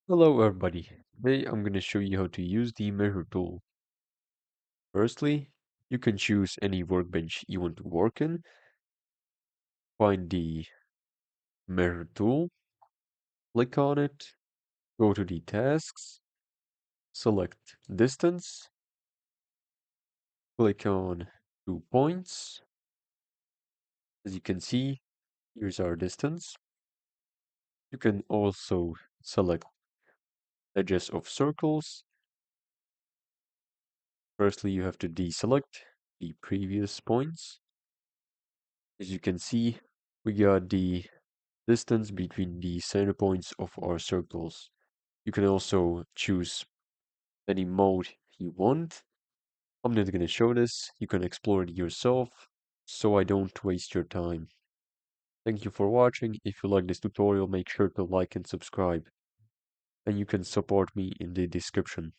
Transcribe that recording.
Hello everybody. Today I'm going to show you how to use the mirror tool. Firstly, you can choose any workbench you want to work in, find the mirror tool, click on it, go to the tasks, select distance, click on 2 points. As you can see, here's our distance. You can also select edges of circles. Firstly, you have to deselect the previous points. As you can see, we got the distance between the center points of our circles. You can also choose any mode you want. I'm not going to show this. You can explore it yourself, so I don't waste your time. Thank you for watching. If you like this tutorial, make sure to like and subscribe. And you can support me in the description.